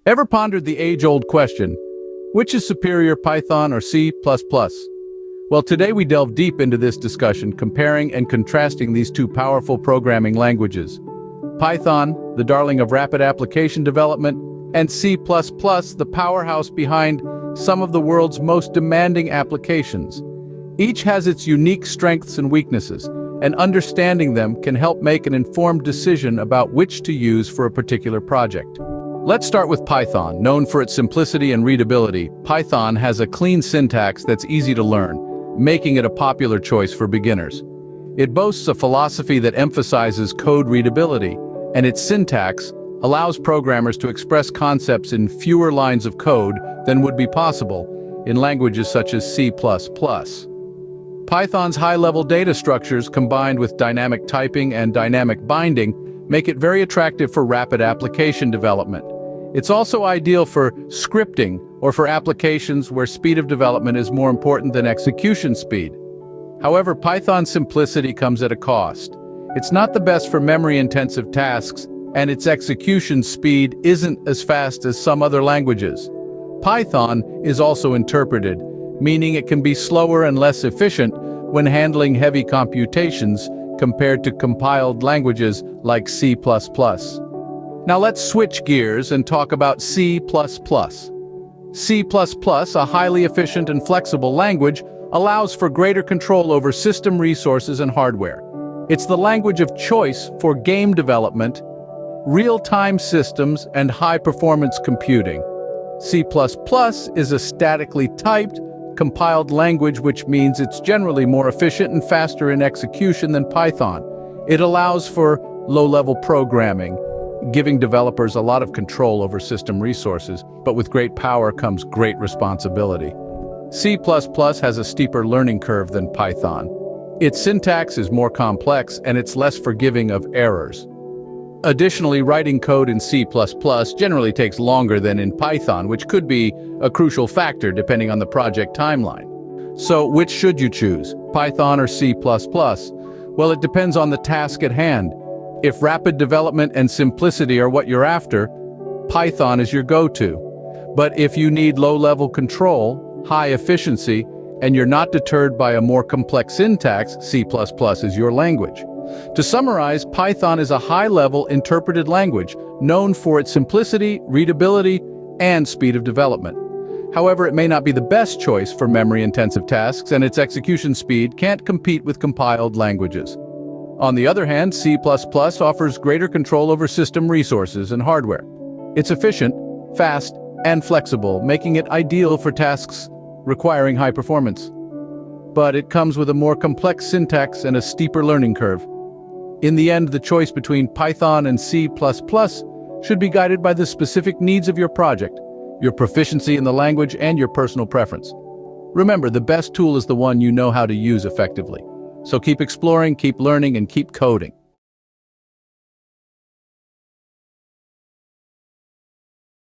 Ever pondered the age-old question, which is superior, Python or C++? Well, today we delve deep into this discussion, comparing and contrasting these two powerful programming languages. Python, the darling of rapid application development, and C++, the powerhouse behind some of the world's most demanding applications. Each has its unique strengths and weaknesses, and understanding them can help make an informed decision about which to use for a particular project. Let's start with Python. Known for its simplicity and readability, Python has a clean syntax that's easy to learn, making it a popular choice for beginners. It boasts a philosophy that emphasizes code readability, and its syntax allows programmers to express concepts in fewer lines of code than would be possible in languages such as C++. Python's high-level data structures, combined with dynamic typing and dynamic binding, make it very attractive for rapid application development. It's also ideal for scripting or for applications where speed of development is more important than execution speed. However, Python's simplicity comes at a cost. It's not the best for memory-intensive tasks, and its execution speed isn't as fast as some other languages. Python is also interpreted, meaning it can be slower and less efficient when handling heavy computations compared to compiled languages like C++. Now let's switch gears and talk about C++. C++, a highly efficient and flexible language, allows for greater control over system resources and hardware. It's the language of choice for game development, real-time systems, and high-performance computing. C++ is a statically typed, compiled language, which means it's generally more efficient and faster in execution than Python. It allows for low-level programming, giving developers a lot of control over system resources, but with great power comes great responsibility. C++ has a steeper learning curve than Python. Its syntax is more complex and it's less forgiving of errors. Additionally, writing code in C++ generally takes longer than in Python, which could be a crucial factor depending on the project timeline. So, which should you choose, Python or C++? Well, it depends on the task at hand. If rapid development and simplicity are what you're after, Python is your go-to. But if you need low-level control, high efficiency, and you're not deterred by a more complex syntax, C++ is your language. To summarize, Python is a high-level interpreted language known for its simplicity, readability, and speed of development. However, it may not be the best choice for memory-intensive tasks, and its execution speed can't compete with compiled languages. On the other hand, C++ offers greater control over system resources and hardware. It's efficient, fast, and flexible, making it ideal for tasks requiring high performance. But it comes with a more complex syntax and a steeper learning curve. In the end, the choice between Python and C++ should be guided by the specific needs of your project, your proficiency in the language, and your personal preference. Remember, the best tool is the one you know how to use effectively. So keep exploring, keep learning, and keep coding.